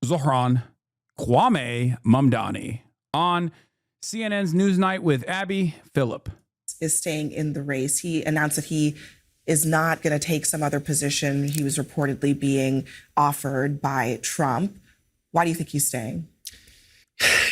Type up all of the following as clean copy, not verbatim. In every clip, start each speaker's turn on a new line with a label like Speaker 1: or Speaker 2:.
Speaker 1: Zohran Mamdani on CNN's Newsnight with Abby Phillip.
Speaker 2: Is staying in the race. He announced that he is not going to take some other position he was reportedly being offered by Trump. Why do you think he's staying?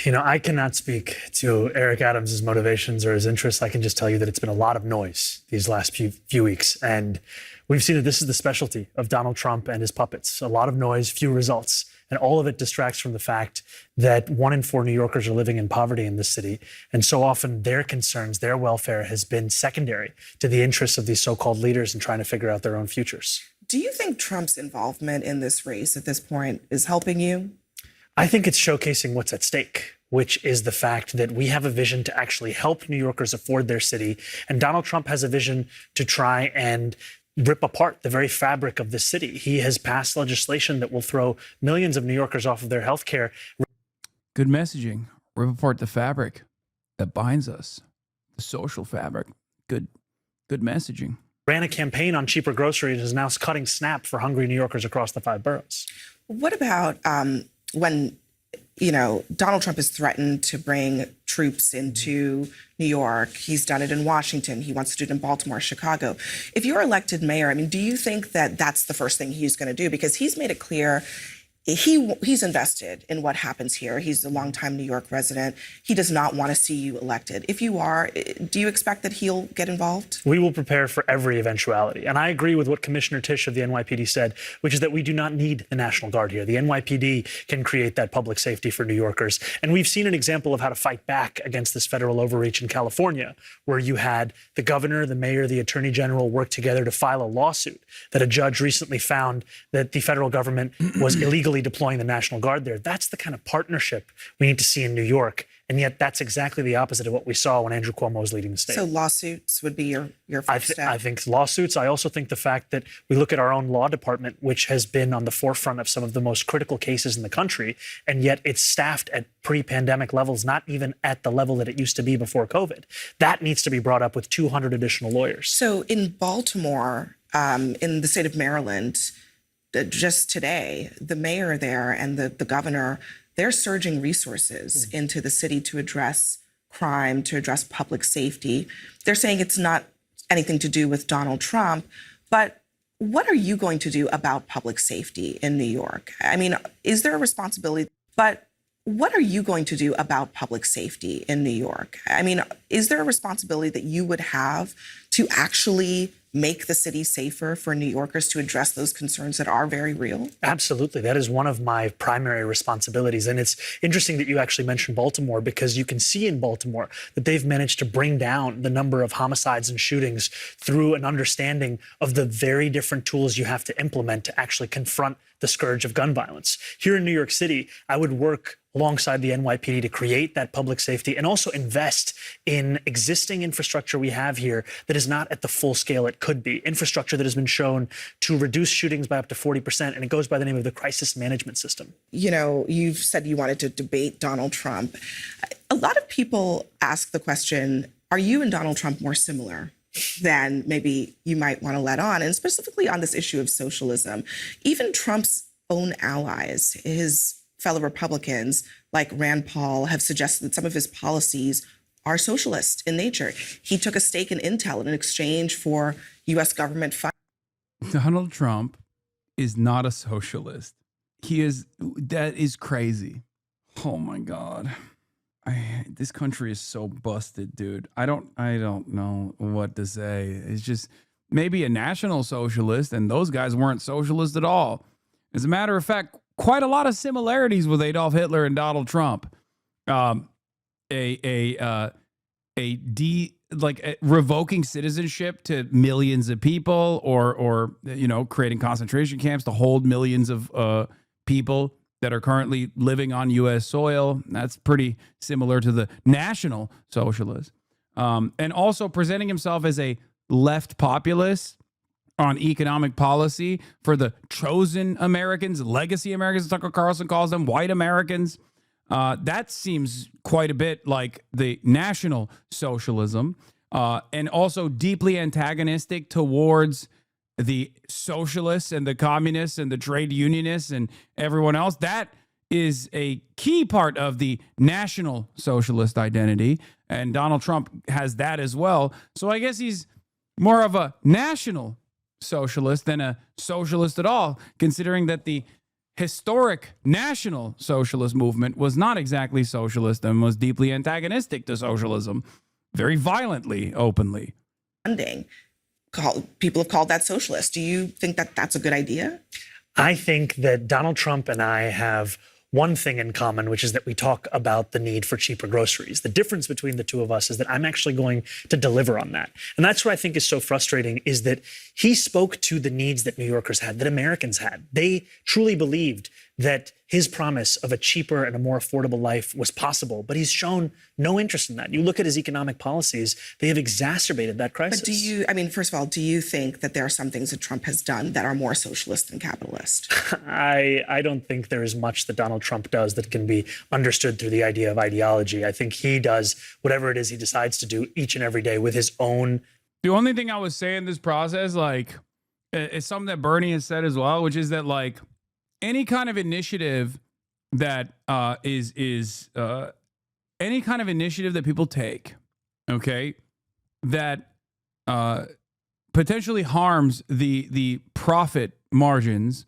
Speaker 3: You know, I cannot speak to Eric Adams' motivations or his interests. I can just tell you that it's been a lot of noise these last few weeks. And we've seen that this is the specialty of Donald Trump and his puppets. A lot of noise, few results. And all of it distracts from the fact that 1 in 4 New Yorkers are living in poverty in this city. And so often their concerns, their welfare has been secondary to the interests of these so-called leaders in trying to figure out their own futures.
Speaker 2: Do you think Trump's involvement in this race at this point is helping you?
Speaker 3: I think it's showcasing what's at stake, which is the fact that we have a vision to actually help New Yorkers afford their city. And Donald Trump has a vision to try and rip apart the very fabric of the city. He has passed legislation that will throw millions of New Yorkers off of their health care.
Speaker 1: Good messaging. Rip apart the fabric that binds us, the social fabric. Good messaging.
Speaker 3: Ran a campaign on cheaper groceries and is now cutting SNAP for hungry New Yorkers across the 5 boroughs.
Speaker 2: What about when, Donald Trump has threatened to bring troops into New York? He's done it in Washington. He wants to do it in Baltimore, Chicago. If you're elected mayor, do you think that that's the first thing he's going to do? Because he's made it clear he's invested in what happens here. He's a longtime New York resident. He does not want to see you elected. If you are, do you expect that he'll get involved?
Speaker 3: We will prepare for every eventuality. And I agree with what Commissioner Tisch of the NYPD said, which is that we do not need the National Guard here. The NYPD can create that public safety for New Yorkers. And we've seen an example of how to fight back against this federal overreach in California, where you had the governor, the mayor, the attorney general work together to file a lawsuit that a judge recently found that the federal government was illegally deploying the National Guard there. That's the kind of partnership we need to see in New York. And yet that's exactly the opposite of what we saw when Andrew Cuomo was leading the state.
Speaker 2: So lawsuits would be your first step?
Speaker 3: I think lawsuits. I also think the fact that we look at our own law department, which has been on the forefront of some of the most critical cases in the country, and yet it's staffed at pre-pandemic levels, not even at the level that it used to be before COVID. That needs to be brought up with 200 additional lawyers.
Speaker 2: So in Baltimore, in the state of Maryland, just today, the mayor there and the governor, they're surging resources into the city to address crime, to address public safety. They're saying it's not anything to do with Donald Trump, but what are you going to do about public safety in New York? Is there a responsibility? But what are you going to do about public safety in New York? Is there a responsibility that you would have to actually make the city safer for New Yorkers, to address those concerns that are very real?
Speaker 3: Absolutely. That is one of my primary responsibilities. And it's interesting that you actually mentioned Baltimore, because you can see in Baltimore that they've managed to bring down the number of homicides and shootings through an understanding of the very different tools you have to implement to actually confront the scourge of gun violence. Here in New York City, I would work alongside the NYPD to create that public safety and also invest in existing infrastructure we have here that is not at the full scale it could be. Infrastructure that has been shown to reduce shootings by up to 40%, and it goes by the name of the crisis management system.
Speaker 2: You've said you wanted to debate Donald Trump. A lot of people ask the question, are you and Donald Trump more similar than maybe you might want to let on? And specifically on this issue of socialism, even Trump's own allies, his fellow Republicans like Rand Paul, have suggested that some of his policies are socialist in nature. He took a stake in Intel in exchange for U.S. government funding.
Speaker 1: Donald Trump is not a socialist. That is crazy. Oh my God. This country is so busted, dude. I don't know what to say. It's just maybe a national socialist, and those guys weren't socialist at all. As a matter of fact, quite a lot of similarities with Adolf Hitler and Donald Trump. Revoking citizenship to millions of people, or creating concentration camps to hold millions of people that are currently living on U.S. soil. That's pretty similar to the National Socialist. And also presenting himself as a left populist on economic policy for the chosen Americans, legacy Americans, Tucker Carlson calls them, white Americans. That seems quite a bit like the National Socialism, and also deeply antagonistic towards the socialists and the communists and the trade unionists and everyone else. That is a key part of the national socialist identity, and Donald Trump has that as well. So I guess he's more of a national socialist than a socialist at all, considering that the historic national socialist movement was not exactly socialist and was deeply antagonistic to socialism, very violently, openly.
Speaker 2: Funding. People have called that socialist. Do you think that that's a good idea?
Speaker 3: I think that Donald Trump and I have one thing in common, which is that we talk about the need for cheaper groceries. The difference between the two of us is that I'm actually going to deliver on that. And that's what I think is so frustrating, is that he spoke to the needs that New Yorkers had, that Americans had. They truly believed that his promise of a cheaper and a more affordable life was possible, but he's shown no interest in that. You look at his economic policies, they have exacerbated that crisis.
Speaker 2: But first of all, do you think that there are some things that Trump has done that are more socialist than capitalist?
Speaker 3: I don't think there is much that Donald Trump does that can be understood through the idea of ideology. I think he does whatever it is he decides to do each and every day with his own.
Speaker 1: The only thing I would say in this process, like, is something that Bernie has said as well, which is that, like, any kind of initiative that any kind of initiative that people take, okay, that potentially harms the profit margins,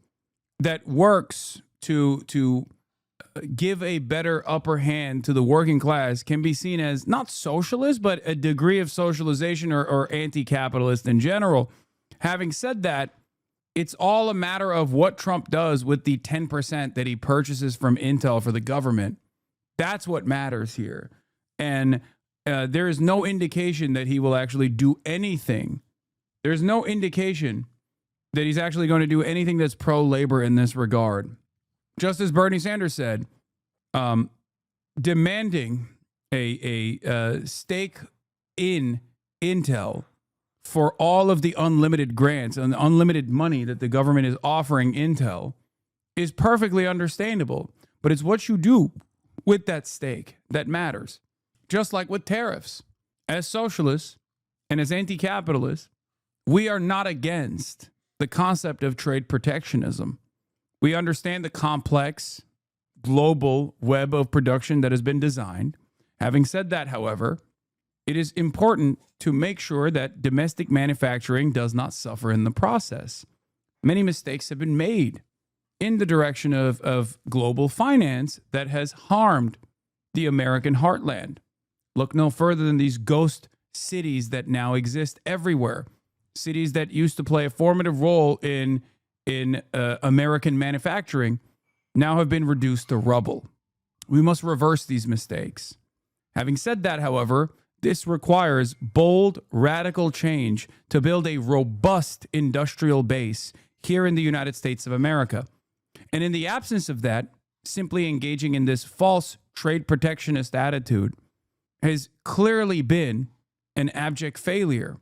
Speaker 1: that works to give a better upper hand to the working class, can be seen as not socialist, but a degree of socialization or anti-capitalist in general. Having said that, it's all a matter of what Trump does with the 10% that he purchases from Intel for the government. That's what matters here. And there is no indication that he will actually do anything. There's no indication that he's actually going to do anything that's pro-labor in this regard. Just as Bernie Sanders said, demanding a stake in Intel for all of the unlimited grants and the unlimited money that the government is offering Intel is perfectly understandable. But it's what you do with that stake that matters. Just like with tariffs. As socialists and as anti-capitalists, we are not against the concept of trade protectionism. We understand the complex global web of production that has been designed. Having said that, however, it is important to make sure that domestic manufacturing does not suffer in the process. Many mistakes have been made in the direction of global finance that has harmed the American heartland. Look no further than these ghost cities that now exist everywhere. Cities that used to play a formative role in American manufacturing now have been reduced to rubble. We must reverse these mistakes. Having said that, however, this requires bold, radical change to build a robust industrial base here in the United States of America. And in the absence of that, simply engaging in this false trade protectionist attitude has clearly been an abject failure.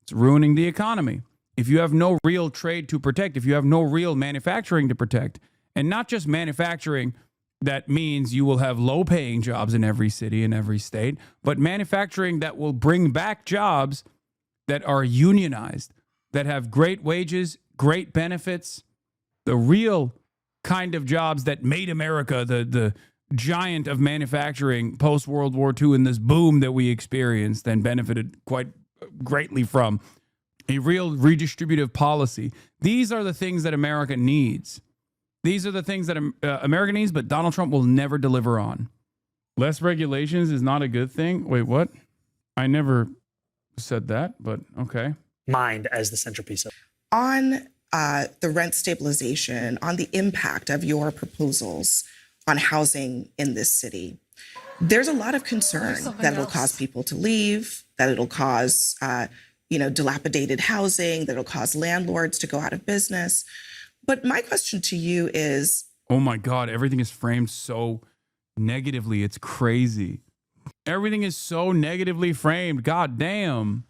Speaker 1: It's ruining the economy. If you have no real trade to protect, if you have no real manufacturing to protect, and not just manufacturing, that means you will have low-paying jobs in every city, in every state, but manufacturing that will bring back jobs that are unionized, that have great wages, great benefits, the real kind of jobs that made America the giant of manufacturing post-World War II in this boom that we experienced and benefited quite greatly from. A real redistributive policy. These are the things that America needs. These are the things that America needs, but Donald Trump will never deliver on. Less regulations is not a good thing. Wait, what? I never said that, but okay.
Speaker 3: Mind as the centerpiece of.
Speaker 2: On the rent stabilization, on the impact of your proposals on housing in this city, there's a lot of concern that it'll cause people to leave, that it'll cause dilapidated housing, that it'll cause landlords to go out of business. But my question to you is...
Speaker 1: Oh my God, everything is framed so negatively. It's crazy. Everything is so negatively framed. God damn.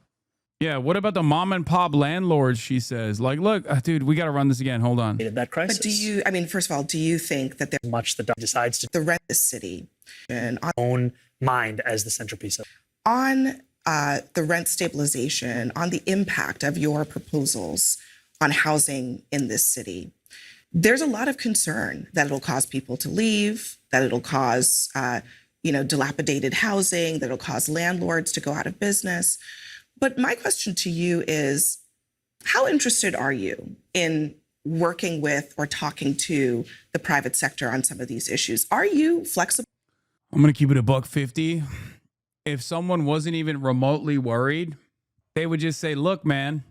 Speaker 1: Yeah, what about the mom and pop landlords, she says? Like, look, dude, we got to run this again. Hold on.
Speaker 3: That crisis.
Speaker 2: But do you, first of all, do you think that there's
Speaker 3: much that decides to
Speaker 2: the rent this city and
Speaker 3: own mind as the centerpiece of.
Speaker 2: On the rent stabilization, on the impact of your proposals on housing in this city, there's a lot of concern that it'll cause people to leave, that it'll cause, dilapidated housing, that it'll cause landlords to go out of business. But my question to you is, how interested are you in working with or talking to the private sector on some of these issues? Are you flexible?
Speaker 1: I'm going to keep it $1.50. If someone wasn't even remotely worried, they would just say, look, man,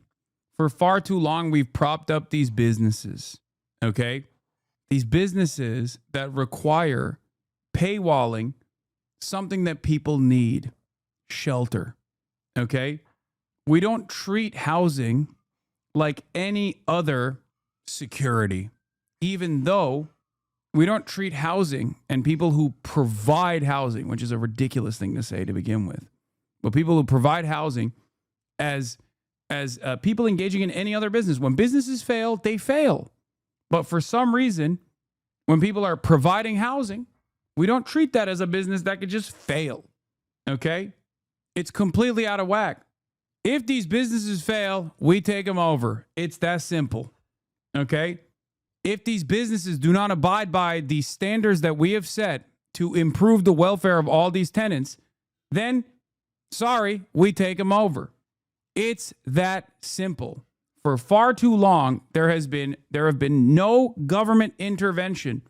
Speaker 1: for far too long, we've propped up these businesses, okay? These businesses that require paywalling something that people need, shelter, okay? We don't treat housing like any other security, even though we don't treat housing and people who provide housing, which is a ridiculous thing to say to begin with, but people who provide housing as people engaging in any other business. When businesses fail, they fail. But for some reason, when people are providing housing, we don't treat that as a business that could just fail, okay? It's completely out of whack. If these businesses fail, we take them over. It's that simple, okay? If these businesses do not abide by the standards that we have set to improve the welfare of all these tenants, then, sorry, we take them over. It's that simple. For far too long, there have been no government intervention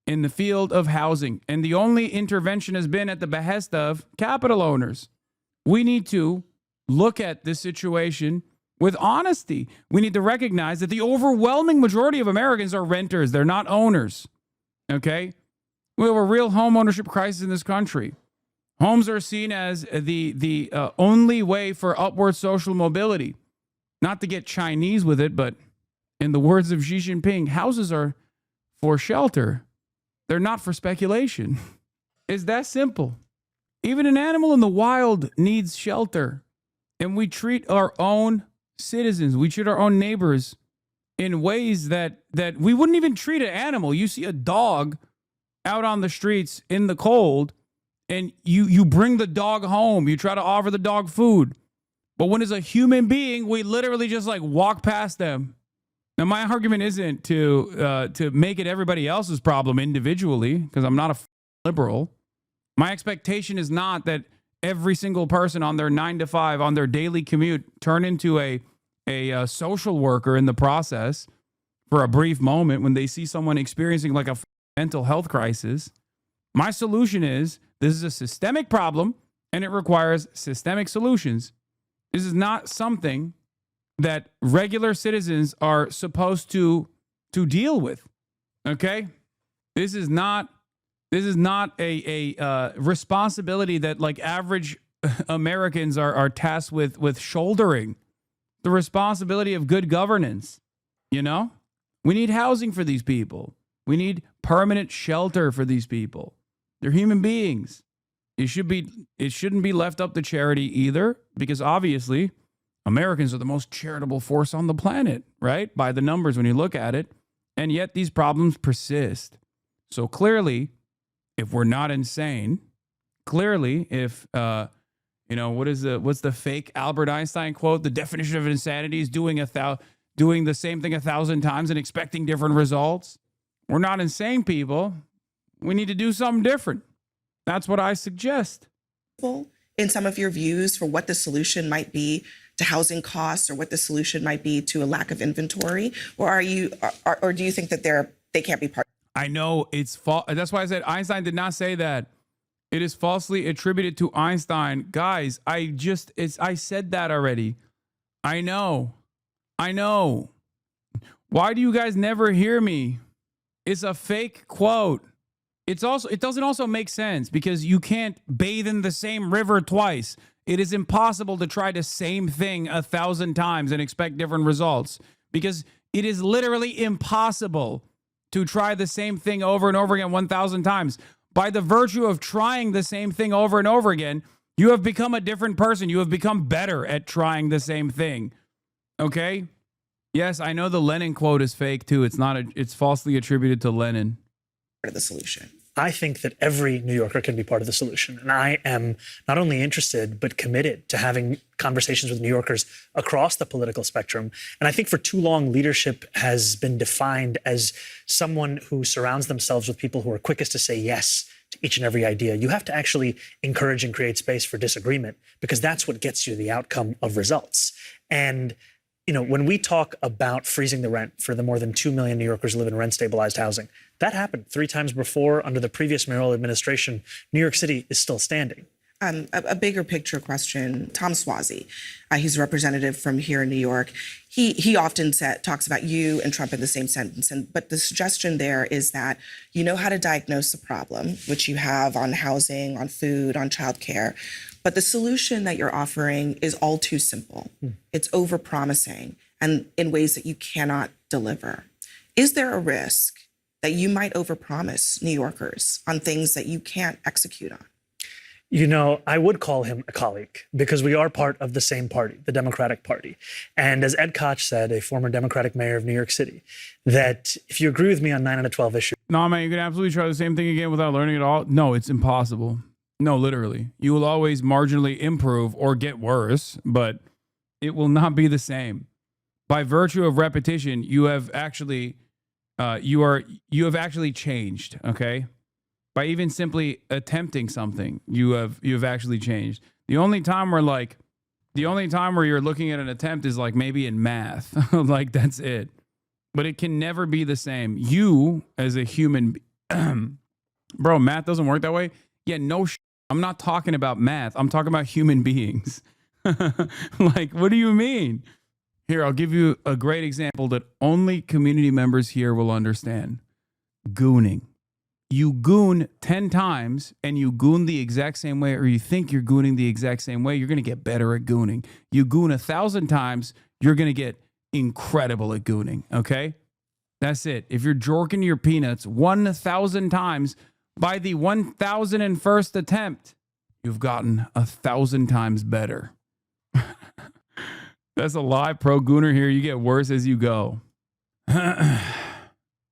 Speaker 1: in the field of housing, and the only intervention has been at the behest of capital owners. We need to look at this situation with honesty. We need to recognize that the overwhelming majority of Americans are renters. They're not owners. Okay? We have a real home ownership crisis in this country. Homes are seen as the only way for upward social mobility. Not to get Chinese with it, but in the words of Xi Jinping, houses are for shelter. They're not for speculation. It's that simple. Even an animal in the wild needs shelter. And we treat our own citizens, we treat our own neighbors in ways that we wouldn't even treat an animal. You see a dog out on the streets in the cold, and you bring the dog home. You try to offer the dog food. But when it's a human being, we literally just like walk past them. Now, my argument isn't to make it everybody else's problem individually, because I'm not a liberal. My expectation is not that every single person on their 9 to 5, on their daily commute, turn into a social worker in the process for a brief moment when they see someone experiencing like a mental health crisis. My solution is, this is a systemic problem and it requires systemic solutions. This is not something that regular citizens are supposed to deal with. Okay? This is not a responsibility that like average Americans are tasked with shouldering. The responsibility of good governance, you know? We need housing for these people. We need permanent shelter for these people. They're human beings. It shouldn't be left up to charity either, because obviously Americans are the most charitable force on the planet, right? By the numbers when you look at it. And yet these problems persist. So clearly, if we're not insane, clearly if what's the fake Albert Einstein quote? The definition of insanity is doing the same thing 1,000 times and expecting different results. We're not insane people. We need to do something different. That's what I suggest.
Speaker 2: In some of your views for what the solution might be to housing costs, or what the solution might be to a lack of inventory, or do you think that they can't be part?
Speaker 1: I know it's false. That's why I said Einstein did not say that. It is falsely attributed to Einstein. Guys, I said that already. I know. Why do you guys never hear me? It's a fake quote. It doesn't also make sense because you can't bathe in the same river twice. It is impossible to try the same thing 1,000 times and expect different results, because it is literally impossible to try the same thing over and over again 1,000 times. By the virtue of trying the same thing over and over again, you have become a different person. You have become better at trying the same thing. Okay? Yes, I know the Lenin quote is fake too. It's falsely attributed to Lenin.
Speaker 2: Of the solution.
Speaker 3: I think that every New Yorker can be part of the solution. And I am not only interested, but committed to having conversations with New Yorkers across the political spectrum. And I think for too long, leadership has been defined as someone who surrounds themselves with people who are quickest to say yes to each and every idea. You have to actually encourage and create space for disagreement, because that's what gets you the outcome of results. And when we talk about freezing the rent for the more than 2 million New Yorkers who live in rent-stabilized housing, that happened 3 times before under the previous mayoral administration. New York City is still standing.
Speaker 2: A bigger picture question, Tom Suozzi, he's a representative from here in New York. He often talks about you and Trump in the same sentence, but the suggestion there is that you know how to diagnose the problem, which you have on housing, on food, on childcare, but the solution that you're offering is all too simple. It's overpromising and in ways that you cannot deliver. Is there a risk that you might overpromise New Yorkers on things that you can't execute on?
Speaker 3: I would call him a colleague, because we are part of the same party, the Democratic Party. And as Ed Koch said, a former Democratic mayor of New York City, that if you agree with me on 9 out of 12 issues.
Speaker 1: No, man, you can absolutely try the same thing again without learning it all. No, it's impossible. No, literally. You will always marginally improve or get worse, but it will not be the same. By virtue of repetition, you have actually changed, okay? By even simply attempting something, you have actually changed. The only time where you're looking at an attempt is like maybe in math. Like that's it. But it can never be the same. You as a human, bro, math doesn't work that way. Yeah, no, I'm not talking about math. I'm talking about human beings. Like, what do you mean? Here, I'll give you a great example that only community members here will understand. Gooning. You goon 10 times and you goon the exact same way, or you think you're gooning the exact same way, you're going to get better at gooning. You goon 1,000 times, you're going to get incredible at gooning, okay? That's it. If you're jorking your peanuts 1,000 times, by the 1,001st attempt, you've gotten 1,000 times better. That's a live pro gooner here. You get worse as you go.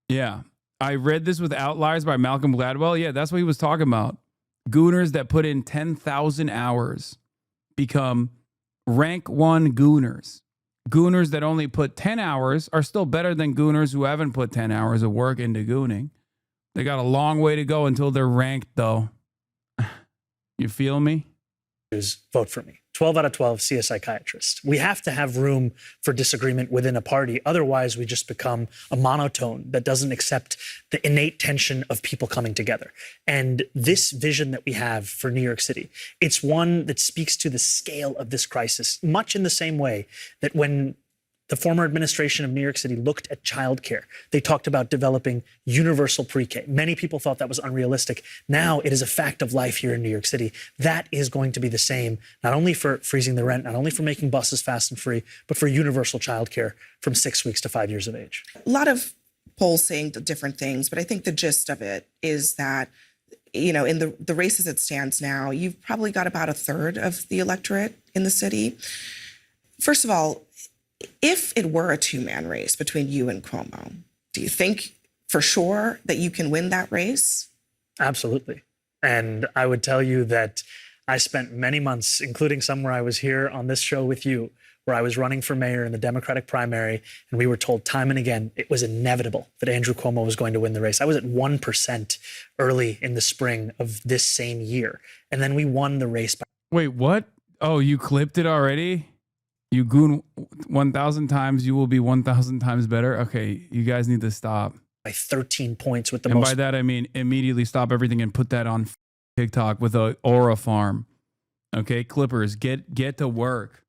Speaker 1: Yeah. I read this with Outliers by Malcolm Gladwell. Yeah, that's what he was talking about. Gooners that put in 10,000 hours become rank 1 gooners. Gooners that only put 10 hours are still better than gooners who haven't put 10 hours of work into gooning. They got a long way to go until they're ranked, though. You feel me?
Speaker 3: Vote for me. 12 out of 12, see a psychiatrist. We have to have room for disagreement within a party. Otherwise, we just become a monotone that doesn't accept the innate tension of people coming together. And this vision that we have for New York City, it's one that speaks to the scale of this crisis, much in the same way that when the former administration of New York City looked at childcare, they talked about developing universal pre-K. Many people thought that was unrealistic. Now it is a fact of life here in New York City. That is going to be the same, not only for freezing the rent, not only for making buses fast and free, but for universal childcare from 6 weeks to 5 years of age.
Speaker 2: A lot of polls saying different things, but I think the gist of it is that, in the race as it stands now, you've probably got about a third of the electorate in the city. First of all, if it were a 2-man race between you and Cuomo, do you think for sure that you can win that race?
Speaker 3: Absolutely. And I would tell you that I spent many months, including some where I was here on this show with you, where I was running for mayor in the Democratic primary, and we were told time and again it was inevitable that Andrew Cuomo was going to win the race. I was at 1% early in the spring of this same year, and then we won the race.
Speaker 1: Wait, what? Oh, you clipped it already? You goon 1,000 times, you will be 1,000 times better. Okay, you guys need to stop.
Speaker 3: By 13 points with the
Speaker 1: and
Speaker 3: most.
Speaker 1: And by that, I mean immediately stop everything and put that on TikTok with a Aura farm. Okay, Clippers, get to work.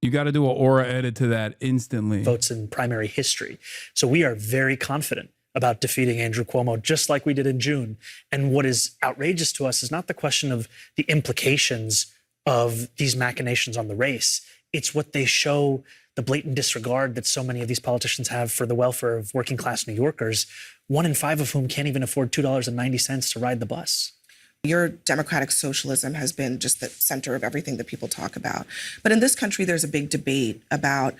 Speaker 1: You got to do an Aura edit to that instantly.
Speaker 3: Votes in primary history. So we are very confident about defeating Andrew Cuomo, just like we did in June. And what is outrageous to us is not the question of the implications of these machinations on the race. It's what they show, the blatant disregard that so many of these politicians have for the welfare of working class New Yorkers, 1 in 5 of whom can't even afford $2.90 to ride the bus.
Speaker 2: Your democratic socialism has been just the center of everything that people talk about. But in this country, there's a big debate about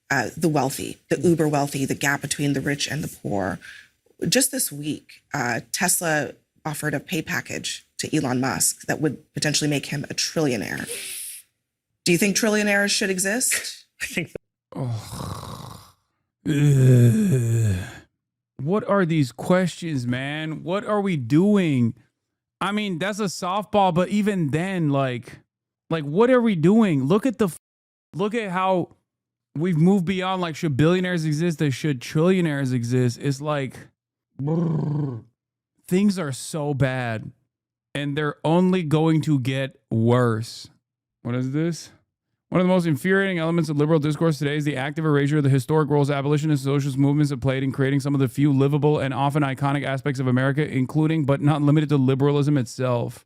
Speaker 2: the wealthy, the uber wealthy, the gap between the rich and the poor. Just this week, Tesla offered a pay package to Elon Musk that would potentially make him a trillionaire. Do you think trillionaires should exist?
Speaker 3: I think
Speaker 1: What are these questions, man? What are we doing? I mean, that's a softball, but even then, like what are we doing? Look at how we've moved beyond, like, should billionaires exist? Or should trillionaires exist? It's like, things are so bad and they're only going to get worse. What is this? One of the most infuriating elements of liberal discourse today is the active erasure of the historic roles abolitionist and socialist movements have played in creating some of the few livable and often iconic aspects of America, including but not limited to liberalism itself.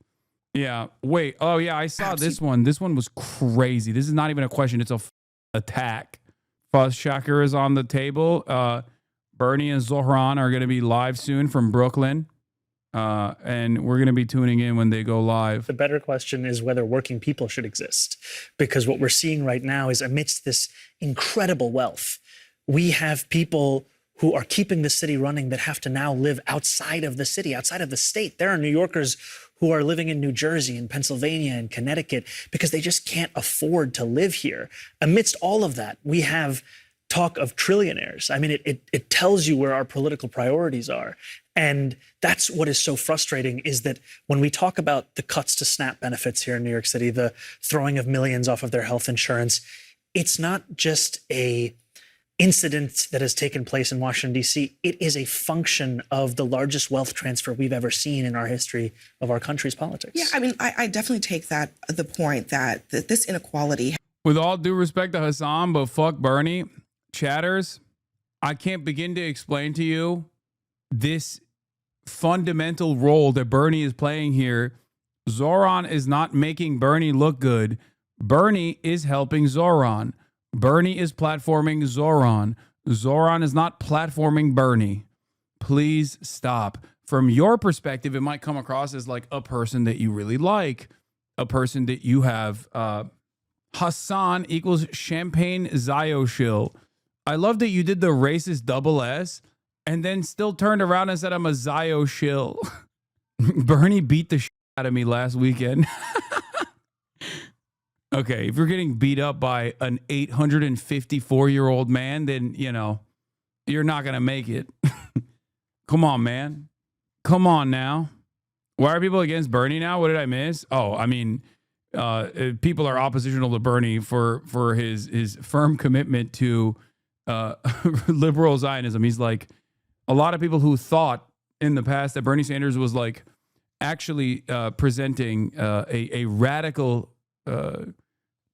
Speaker 1: Yeah. Wait. Oh, yeah. I saw this one. This one was crazy. This is not even a question. It's a attack. Fuzz Shaker is on the table. Bernie and Zohran are going to be live soon from Brooklyn. And we're going to be tuning in when they go live.
Speaker 3: the better question is whether working people should exist. Because what we're seeing right now is amidst this incredible wealth, we have people who are keeping the city running that have to now live outside of the city, outside of the state. There are New Yorkers who are living in New Jersey and Pennsylvania and Connecticut because they just can't afford to live here. Amidst all of that, we have talk of trillionaires. I mean, it tells you where our political priorities are. And that's what is so frustrating, is that when we talk about the cuts to SNAP benefits here in New York City, the throwing of millions off of their health insurance, it's not just a incident that has taken place in Washington, D.C. It is a function of the largest wealth transfer we've ever seen in our history of our country's politics.
Speaker 2: Yeah, I mean, I definitely take the point that this inequality.
Speaker 1: With all due respect to Hasan, but fuck Bernie, chatters, I can't begin to explain to you this fundamental role that Bernie is playing here. Zohran is not making Bernie look good. Bernie is helping Zohran. Bernie is platforming Zohran. Zohran is not platforming Bernie. Please stop. From your perspective, it might come across as like a person that you really like, a person that you have. Hasan equals champagne Zio-shill. I love that you did the racist double S and then still turned around and said I'm a Zio-shill. Bernie beat the shit out of me last weekend. Okay, if you're getting beat up by an 854-year-old man, then, you know, you're not going to make it. Come on, man. Come on now. Why are people against Bernie now? What did I miss? Oh, I mean, people are oppositional to Bernie for his firm commitment to liberal Zionism. He's like, a lot of people who thought in the past that Bernie Sanders was like actually presenting a radical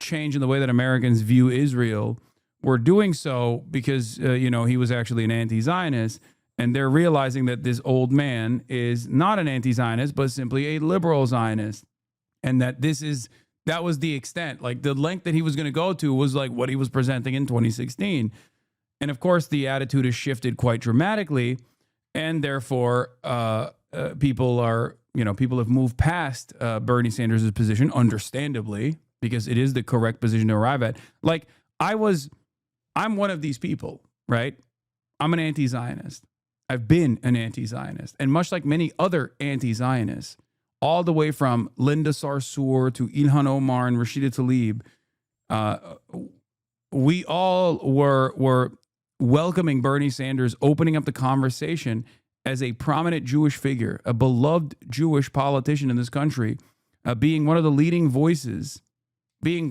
Speaker 1: change in the way that Americans view Israel were doing so because, he was actually an anti-Zionist. And they're realizing that this old man is not an anti-Zionist, but simply a liberal Zionist. And that that was the extent, like the length that he was going to go to was like what he was presenting in 2016. And of course, the attitude has shifted quite dramatically. And therefore, people have moved past Bernie Sanders' position, understandably, because it is the correct position to arrive at. Like, I'm one of these people, right? I'm an anti-Zionist. I've been an anti-Zionist. And much like many other anti-Zionists, all the way from Linda Sarsour to Ilhan Omar and Rashida Tlaib, we all were welcoming Bernie Sanders, opening up the conversation as a prominent Jewish figure, a beloved Jewish politician in this country, being one of the leading voices on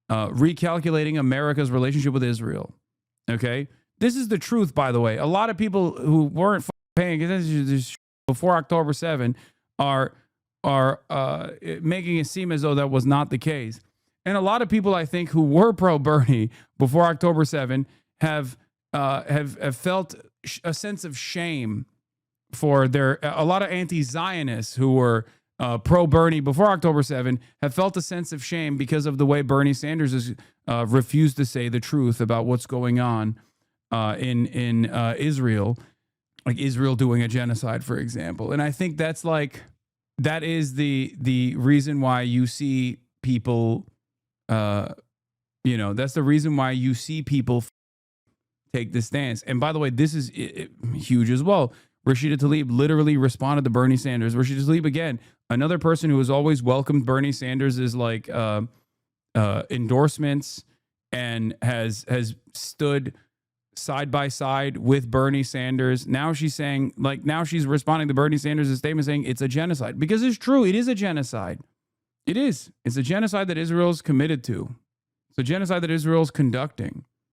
Speaker 1: recalculating America's relationship with Israel. Okay, this is the truth, by the way. A lot of people who weren't paying attention to this before October 7 are making it seem as though that was not the case. And a lot of people, I think, who were pro Bernie before October 7 have felt a sense of shame for a lot of anti-Zionists who were pro Bernie before October 7 have felt a sense of shame because of the way Bernie Sanders has refused to say the truth about what's going on in Israel, like Israel doing a genocide, for example. And I think that is the reason why you see people, that's the reason why you see people take this stance. And by the way, this is huge as well. Rashida Tlaib literally responded to Bernie Sanders. Rashida Tlaib, again, another person who has always welcomed Bernie Sanders' like endorsements and has stood side by side with Bernie Sanders. Now she's saying, like, now she's responding to Bernie Sanders' statement saying it's a genocide, because it's true. It is a genocide. It is. It's a genocide that Israel's committed to. It's a genocide that Israel's conducting.